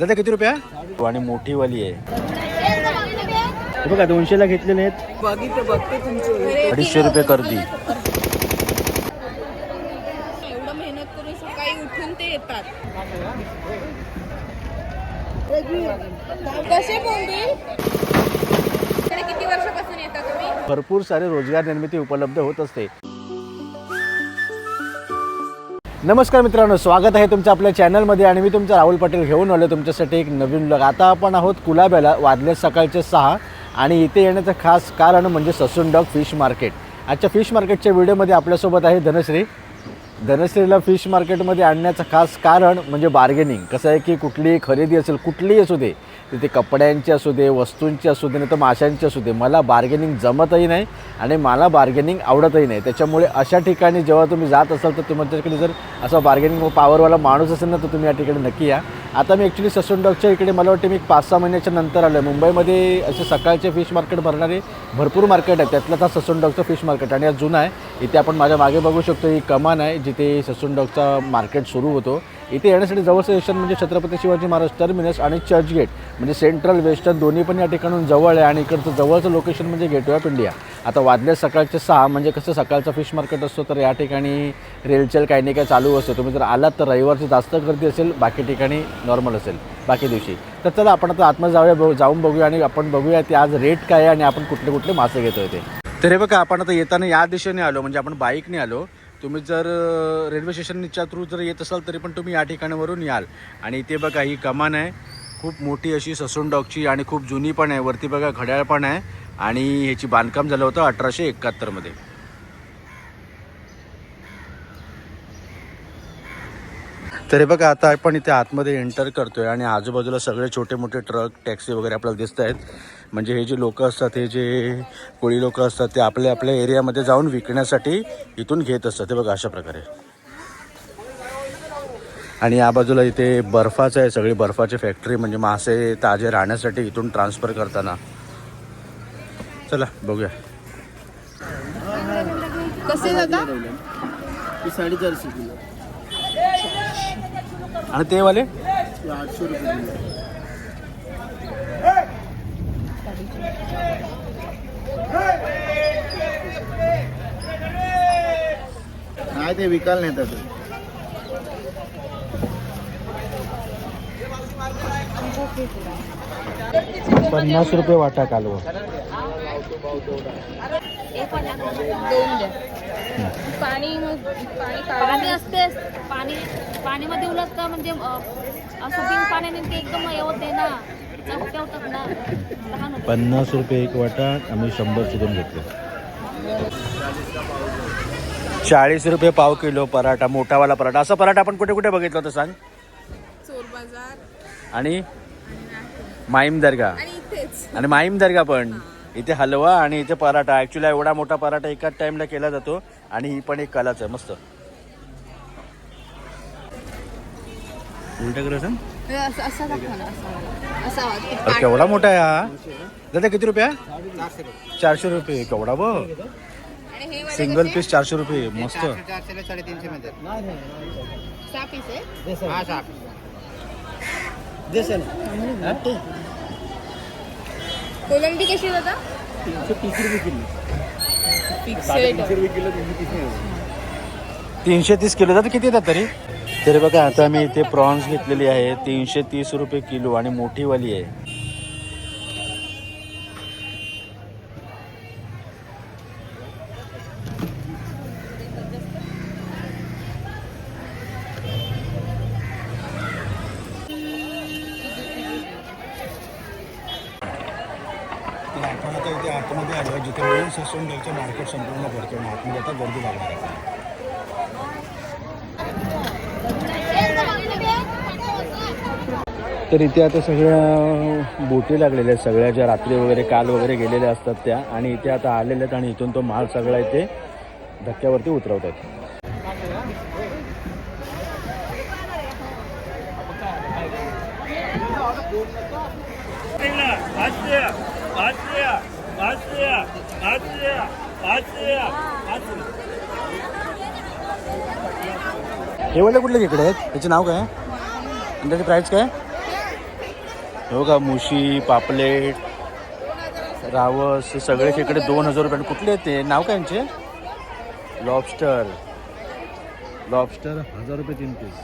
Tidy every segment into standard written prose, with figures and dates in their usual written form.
दादा किती रुपया? आणि मोठी वाली आहे हे बघा 200ला घेतलेले आहेत. 250 रुपये करती. एवढं मेहनत करून सकाळी उठून ते येतात. कसे बोंबील किती वर्षापासून येतात तुम्ही? भरपूर सारे रोजगार निर्मिती उपलब्ध होत असते. नमस्कार मित्रांनो, स्वागत आहे तुमचं आपल्या चॅनलमध्ये आणि मी तुमचा राहुल पाटील घेऊन आलो तुमच्यासाठी एक नवीन व्लॉग. आता आपण आहोत कुलाब्याला. वाजले सकाळचे 6 आणि इथे येण्याचं खास कारण म्हणजे ससून डॉग फिश मार्केट. आजच्या फिश मार्केटच्या व्हिडिओमध्ये आपल्यासोबत आहे धनश्री. धनश्रीला फिश मार्केटमध्ये आणण्याचं खास कारण म्हणजे बार्गेनिंग. कसं आहे की कुठलीही खरेदी असेल, कुठलीही असू दे, तिथे कपड्यांची असू दे, वस्तूंची असू दे, नाही तर माशांची असू दे, मला बार्गेनिंग जमतही नाही आणि मला बार्गेनिंग आवडतही नाही. त्याच्यामुळे अशा ठिकाणी जेव्हा तुम्ही जात असाल तर तुमच्याकडे जर असा बार्गेनिंग पॉवरवाला माणूस असेल ना तर तुम्ही या ठिकाणी नक्की या. आता मी ॲक्च्युली ससून डॉगच्या इकडे मला वाटते मी 5-6 महिन्याच्या नंतर आलो आहे. मुंबईमध्ये असे सकाळचे फिश मार्केट भरणारे भरपूर मार्केट आहे, त्यातलाच हा ससून डॉगचं फिश मार्केट आणि हा जुना आहे. इथे आपण माझ्या मागे बघू शकतो ही कमान आहे जिथे ससून डॉगचा मार्केट सुरू होतो. इथे येण्यासाठी जवळचं स्टेशन म्हणजे छत्रपती शिवाजी महाराज टर्मिनस आणि चर्चगेट म्हणजे सेंट्रल वेस्टर्न दोन्ही पण या ठिकाणून जवळ आहे. आणि इकडचं जवळचं लोकेशन म्हणजे गेटवे ऑफ इंडिया. आता वाजले सकाळचे 6 म्हणजे कसं सकाळचं फिश मार्केट असतो तर या ठिकाणी रेलचेल काही नाही काय चालू असतं. तुम्ही जर आलात तर रविवारची जास्त गर्दी असेल, बाकी ठिकाणी नॉर्मल असेल बाकी दिवशी. तर चला आपण आता आतमध्ये जाऊन बघूया आणि आपण बघूया ते आज रेट काय आहे आणि आपण कुठले कुठले मासे घेतोय ते. तर हे बघा आपण आता येताना या दिशेने आलो म्हणजे आपण बाईकने आलो. तुम्ही जर रेल्वे स्टेशनच्या थ्रू जर येत असाल तरी पण तुम्ही या ठिकाणावरून याल. आणि इथे बघा ही कमान आहे खूप मोठी अशी ससून डॉगची आणि खूप जुनी पण आहे. वरती बघा घड्याळ पण आहे आणि ह्याची बांधकाम झालं होतं 1871 मध्ये. तर हे बघा आता आपण इथे आतमध्ये एंटर करतोय आणि आजूबाजूला सगळे छोटे मोठे ट्रक टॅक्सी वगैरे आपल्याला दिसत आहेत. म्हणजे हे जे लोक असतात, हे जे कोळी लोक असतात ते आपल्या आपल्या एरियामध्ये जाऊन विकण्यासाठी इथून घेत असतात. ते बघा अशा प्रकारे. आणि या बाजूला इथे बर्फाचं आहे, सगळी बर्फाची फॅक्टरी म्हणजे मासे ताजे राहण्यासाठी इथून ट्रान्सफर करताना. चला बघूया कसे दादा? 450 किलो आणि ते वाले 800 रुपये किलो. नाही ते विकायला नेतात. 50 रुपये वाटा कालवा. पाणी असते पाणीमध्ये उलट का म्हणजे असं बिन पाण्याने ते एकदम होते ना, चवतात ना. 50 रुपये एक वाटा. आम्ही 100 दोन घेतले. 40 रुपये पाव किलो पराठा, मोठावाला पराठा. असा पराठा आपण कुठे कुठे बघितलं होतं सांग? चोर बाजार आणि माहीम दर्गा. आणि माहीम दर्गा पण. इथे हलवा आणि इथे पराठा. ॲक्च्युली एवढा मोठा पराठा एकाच टाइमला केला जातो आणि ही पण एक कलाच आहे. मस्त उलटा कर सांग. केवढा मोठा आहे हा दादा? किती रुपया? 400 रुपये. केवढा बघ. सिंगल पीस 400 रुपये. मस्त. 350 मध्ये. कोलंबी कशी दादा? 330 रुपये किलो. 330 रुपये किलो. 330 किलो जातं. किती येतात तरी? तरी बघा आता मी इथे प्रॉन्स घेतलेली आहे 330 रुपये किलो आणि मोठीवाली आहे. आपण आता इथे आतमध्ये आलो जिथे मेन ससून डॉगचं मार्केट संपूर्ण भरतो आणि आतमध्ये आता गर्दी लागणार आहे. तर इथे आता सगळ्या बोटी लागलेल्या आहेत, सगळ्या ज्या रात्री वगैरे काल वगैरे गेलेल्या असतात त्या. आणि इथे आता आलेल्या आहेत आणि इथून तो माल सगळा इथे धक्क्यावरती उतरवत आहेत. हे वाले कुठले इकडे आहेत? त्याचे नाव काय आणि त्याची प्राईस काय? हो का, मुशी, पापलेट, रावस हे सगळे इकडे 2000 रुपये. कुठले ते नाव काय यांचे? लॉबस्टर 1000 रुपये 3 पीस.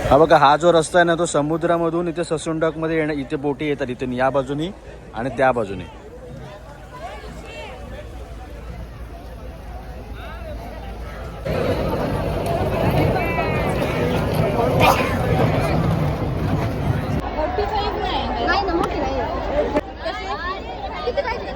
हा बघा, हा जो रस्ता आहे ना तो समुद्रामधून इथे ससुंडकमध्ये येणं, इथे बोटी येतात इथून या बाजूनी आणि त्या बाजूने. नाही ना, मोठी नाही. किती पाहिजे?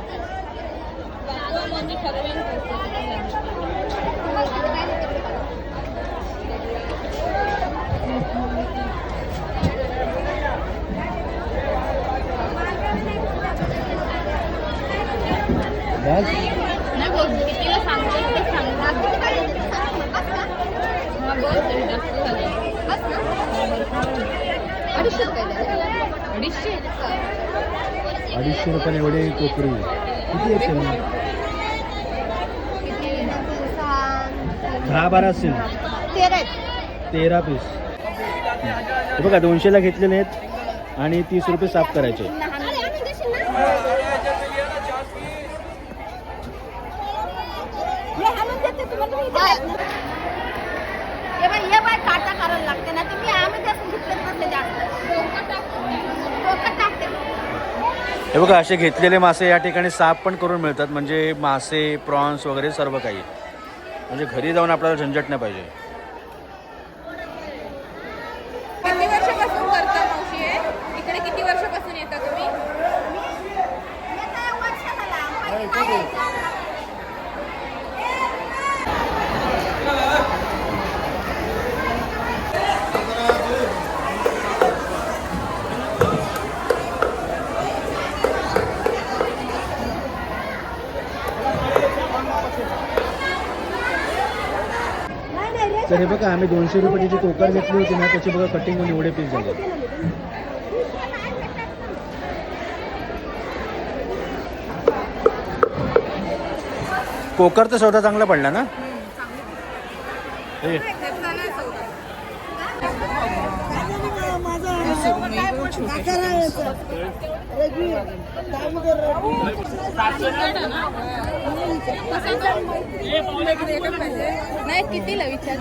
नाही बोल, कितीला सांगते ते सांग. किती पाहिजे? हा बोल, तरी जास्त झाले. 250 रुपये. 250 रुपये एवढे कोकरी किती असेल? 10-12 असेल. 13 पीस. हे बघा 200ला घेतलेले आहेत आणि 30 रुपये साफ करायचे. काटा करायला लागते ना, तुम्ही आम्ही जास्त घेतलं नसते जास्त. हे बघा, असे घेतलेले मासे या ठिकाणी साफ पण करून मिळतात. म्हणजे मासे, प्रॉन्स वगैरे सर्व काही. म्हणजे घरी जाऊन आपल्याला झंझट नाही पाहिजे. किती वर्षापासून करता मावशी हे? इकडे किती वर्षापासून येता तुम्ही? तर हे बघा, आम्ही 200 रुपयाची जी कोकर घेतली होती ना त्याची बघा कटिंग होऊन एवढे पीस झाले. कोकर तर सौदा चांगला पडला ना. हे नाही, कितीला विचार?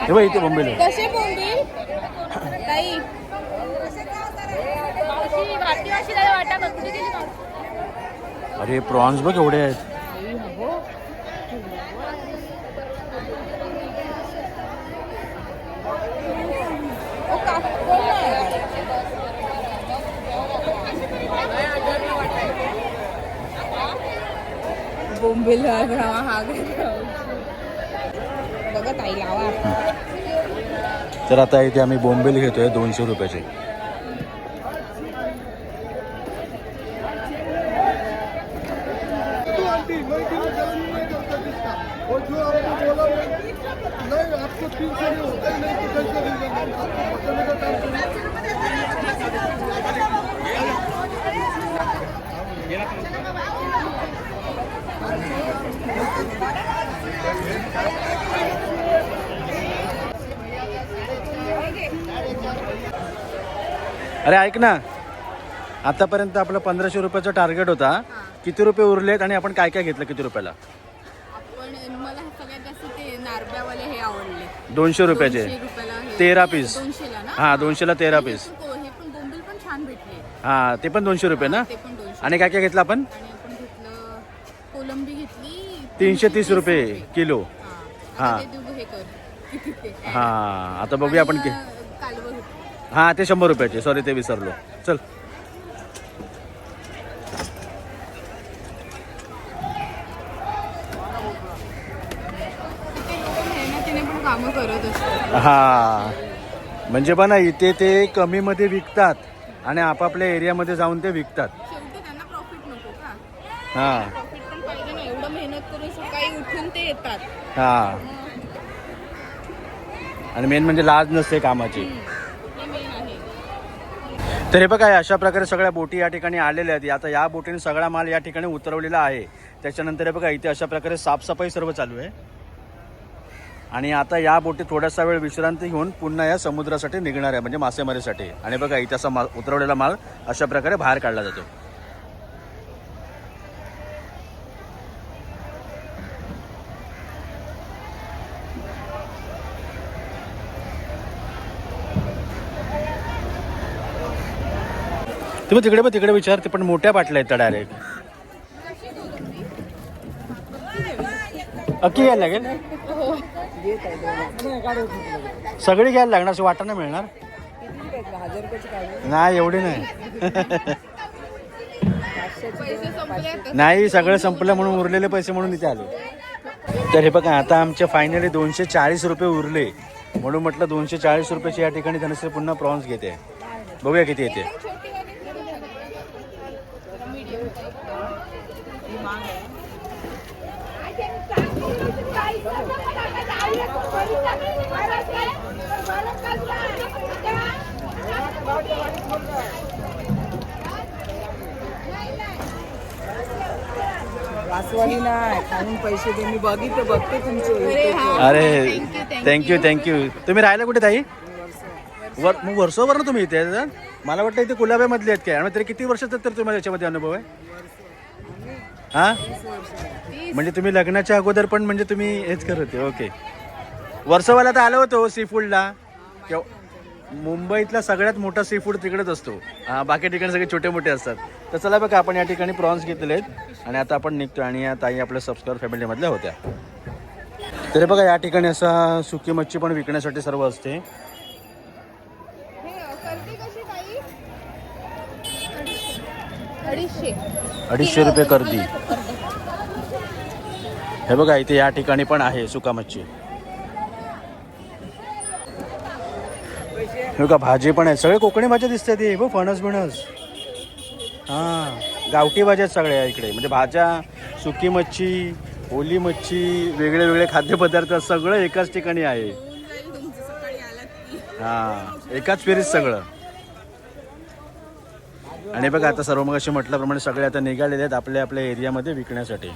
हे बघ इथे बोंबील आहे. कसे बोंबील ताई? अरे प्रॉन्स बघ एवढे आहेत. बोंबील हा बघा ताई, लावा. तर आता इथे आम्ही बोंबील घेतोय 200 रुपयाचे. अरे ऐक ना, आतापर्यंत आपला 1500 रुपयाचा टार्गेट होता. किती रुपये उरलेत आणि आपण काय काय घेतलं किती रुपयाला? पण मला सगळ्यात जास्त ते नारब्यावाले हे आवडले. 200 रुपयाचे 13 पीस. 200ला ना? हां 200ला 13 पीस. हे पण बोंबील पण छान भेटले. हां ते पण 200 रुपये ना. ते पण 200. आणि काय काय घेतलं आपण? आणि आपण घेतलं कोलंबी घेतली, ही 330 रुपये किलो. हां हे कर किती ते हां आता बघूया आपण की कालवं होतं. हां ते 100 रुपयाचे, सॉरी ते विसरलो. चल ते लोक मेहनतीने पण कामं करत असतात. हां म्हणजे बघा इथे ते कमीमध्ये विकतात आणि आपापल्या एरियामध्ये जाऊन ते विकतात. शेवटी त्यांना प्रॉफिट नको का? हां प्रॉफिट पण पाहिजे ना, एवढं मेहनत करून सकाळी उठून ते येतात. हां आणि मेन म्हणजे लाज नसते कामाची. हे मेन आहे. तर हे बघा अशा प्रकारे सगळ्या बोटी या ठिकाणी आलेल्या आहेत. आता या बोटीने सगळा माल या ठिकाणी उतरवलेला आहे. त्याच्यानंतर हे बघा इथे अशा प्रकारे साफसफाई सर्व चालू आहे आणि आता या बोटी थोडासा वेळ विश्रांती घेऊन पुन्हा या समुद्रासाठी निघणार आहे, म्हणजे मासेमारीसाठी. आणि बघा इथे असा माल उतरवलेला माल अशा प्रकारे बाहेर काढला जातो. तुम्ही तिकडे विचारते पण मोठ्या बाटल्या आहेत डायरेक्ट. अक्की घ्यायला लागेल, सगळी घ्यायला लागणार, असं वाटा नाही मिळणार. नाही एवढी नाही. पैसे संपले आता. नाही सगळं संपलं म्हणून उरलेले पैसे म्हणून इथे आले. तर हे बघा आता आमचे फायनली 240 रुपये उरले, म्हणून म्हटलं 240 रुपयाची या ठिकाणी धनश्री पुन्हा प्रॉन्स घेते. बघूया किती येते. छोटी वाली जरा medium type. ही महाग आहे. वासवाली नाही खाऊन पैसे दे. मी बघितलं बघते तुमचे अरे हा. अरे Thank you. थँक्यू. तुम्ही राहायला कुठे ताई? मग वर्षभर ना तुम्ही इथे आहेत? मला वाटतं इथे कुलाब्यामधले आहेत काय? आणि तरी किती वर्षाचा तर तुम्हाला याच्यामध्ये अनुभव आहे? हां म्हणजे तुम्ही लग्नाच्या अगोदर पण म्हणजे तुम्ही हेच करत होते. ओके. वर्सोवाला तर आलो होतो सी फूडला. मुंबईतला सगळ्यात मोठा सी फूड तिकडेच असतो. बाकी ठिकाणी सगळे छोटे मोठे असतात. तर चला बघा आपण या ठिकाणी प्रॉन्स घेतलेले आहेत आणि आता आपण निघतो. आणि या ताई आपल्या सबस्क्राईबर फॅमिलीमधल्या होत्या. तरी बघा या ठिकाणी असा सुकी मच्छी पण विकण्यासाठी सर्व असते. हे कर्दी कशी ताई? 250 रुपये कर्दी. हे बघा इथे या ठिकाणी पण आहे सुका मच्छी. हे बघा भाजी पण आहे, सगळे कोकणी भाज्या दिसतात. हे बघ फणस बिणस. हां गावठी भाज्या आहेत सगळ्या इकडे, म्हणजे भाज्या, सुकी मच्छी, ओली मच्छी, वेगळे वेगळे खाद्यपदार्थ सगळं एकाच ठिकाणी आहे. हां एकाच फेरीत सगळं. आणि बघा आता सर्व मग असे म्हटल्याप्रमाणे सगळे आता निघालेले आहेत आपल्या आपल्या एरियामध्ये विकण्यासाठी.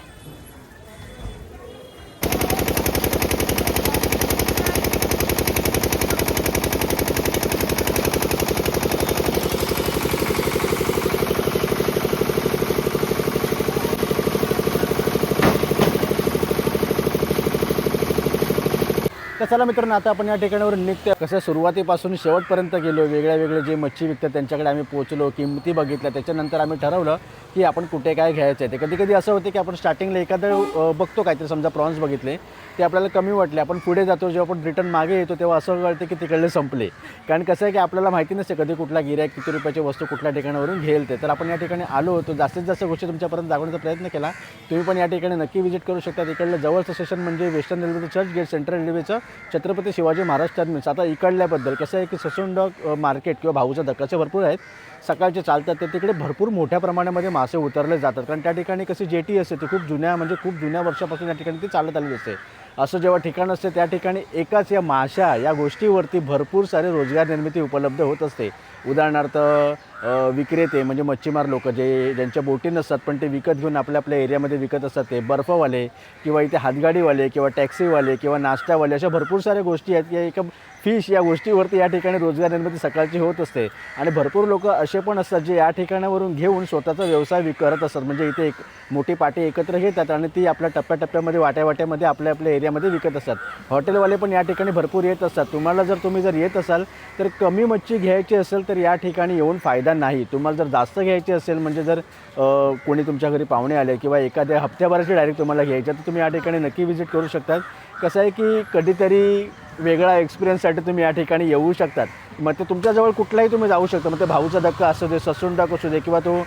तर चला मित्रांनो आता आपण या ठिकाणावरून निघतो. कसं सुरुवातीपासून शेवटपर्यंत गेलो, वेगळे जे मच्छी विकतात त्यांच्याकडे आम्ही पोहोचलो, किंमती बघितल्या. त्याच्यानंतर आम्ही ठरवलं की आपण कुठे काय घ्यायचं आहे. ते कधी कधी असं होते की आपण स्टार्टिंगला एखादं बघतो काहीतरी, समजा प्रॉन्स बघितले ते आपल्याला कमी वाटले, आपण पुढे जातो, जेव्हा आपण रिटर्न मागे येतो तेव्हा असं कळतं की तिकडले संपले. कारण कसं आहे की आपल्याला माहिती नसते कधी कुठला गिऱ्हाईक किती रुपयाची वस्तू कुठल्या ठिकाणावरून घेईल ते. तर आपण या ठिकाणी आलो होतो, जास्तीत जास्त गोष्टी तुमच्यापर्यंत दाखवण्याचा प्रयत्न केला. तुम्ही पण या ठिकाणी नक्की व्हिजिट करू शकता. तिकडलं जवळचं स्टेशन म्हणजे वेस्टर्न रेल्वेचं चर्च गेट, सेंट्रल रेल्वेचं छत्रपती शिवाजी महाराज टर्मिनस. आता इकडल्याबद्दल कसं आहे की ससून मार्केट किंवा भाऊचा धक्काचे भरपूर आहेत, सकाळचे चालतात ते. तिकडे भरपूर मोठ्या प्रमाणामध्ये मासे उतरले जातात, कारण त्या ठिकाणी कशी जेटी असते ती खूप जुन्या वर्षापासून या ठिकाणी ती चालत आलेली असते. असं जेव्हा ठिकाण असते त्या ठिकाणी एकाच या माशा या गोष्टीवरती भरपूर सारे रोजगार निर्मिती उपलब्ध होत असते. उदाहरणार्थ विक्रेते म्हणजे मच्छीमार लोक ज्यांच्या बोटी नसतात पण ते विकत घेऊन आपल्या एरियामध्ये विकत असतात, ते बर्फवाले किंवा इथे हातगाडीवाले किंवा टॅक्सीवाले किंवा नाश्तावाले, अशा भरपूर साऱ्या गोष्टी आहेत या एका फिश या गोष्टीवरती या ठिकाणी रोजगार निर्मिती सकाळची होत असते. आणि भरपूर लोक असे पण असतात जे या ठिकाणावरून घेऊन स्वतःचा व्यवसाय करत असतात. म्हणजे इथे एक मोठी पाटी एकत्र घेतात आणि ती आपल्या टप्प्याटप्प्यामध्ये वाट्यावाट्यामध्ये आपल्या एरियामध्ये विकत असतात. हॉटेलवाले पण या ठिकाणी भरपूर येत असतात. तुम्ही जर येत असाल तर कमी मच्छी घ्यायची असेल तर या ठिकाणी येऊन फायदा फायदा नाही. तुम्हाला जर जास्त घ्यायची असेल म्हणजे जर कोणी तुमच्या घरी पाहुणे आले किंवा एखाद्या हप्त्याभराची डायरेक्ट तुम्हाला घ्यायची तर तुम्ही या ठिकाणी नक्की व्हिजिट करू शकतात. कसं आहे की कधीतरी वेगळा एक्सपिरियन्ससाठी तुम्ही या ठिकाणी येऊ शकतात. मग ते तुमच्याजवळ कुठलाही तुम्ही जाऊ शकता. मग ते भाऊचा धक्का असू दे, ससून टाक असू दे किंवा तो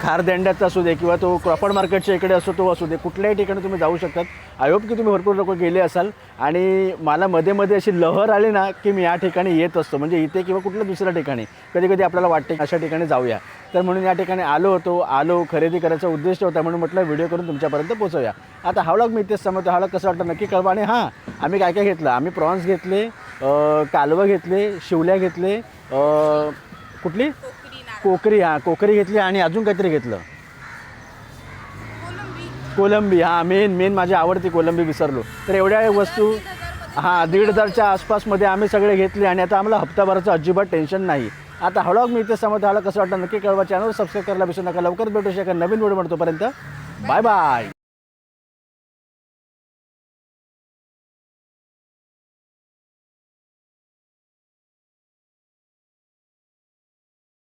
खारदेंड्याचा असू दे किंवा तो क्रॉफर्ड मार्केटच्या इकडे असो तो असू दे, कुठल्याही ठिकाणी तुम्ही जाऊ शकतात. आय होप की तुम्ही भरपूर लोक गेले असाल आणि मला मध्ये मध्ये अशी लहर आली ना की मी या ठिकाणी येत असतो. म्हणजे इथे किंवा कुठल्या दुसऱ्या ठिकाणी कधी कधी आपल्याला वाटते अशा ठिकाणी जाऊया. तर म्हणून या ठिकाणी आलो खरेदी करायचा उद्देश होता म्हणून म्हटलं व्हिडिओ करून तुमच्यापर्यंत पोहोचवूया. आता हा व्लॉग मी इथेच समजतो. हा व्लॉग कसं वाटतं नक्की कळवा. आणि हां, आम्ही काय काय घेतलं, आम्ही प्रॉन्स घेतले, कालवं घेतले, शिवल्या घेतले, कुठली कोकरी, हां कोकरी घेतली आणि अजून काहीतरी घेतलं कोलंबी. हां मेन माझी आवडती कोलंबी विसरलो. तर एवढ्या वस्तू 1,500च्या आसपासमध्ये आम्ही सगळे घेतले आणि आता आम्हाला हप्ताभराचं अजिबात टेन्शन नाही. आता व्लॉग मी इथे समजतो. हाला कसं वाटतं नक्की कळवा. चॅनल सबस्क्राईब करायला विसरू नका. लवकरच भेटू शका नवीन व्हिडिओ. तोपर्यंत बाय बाय.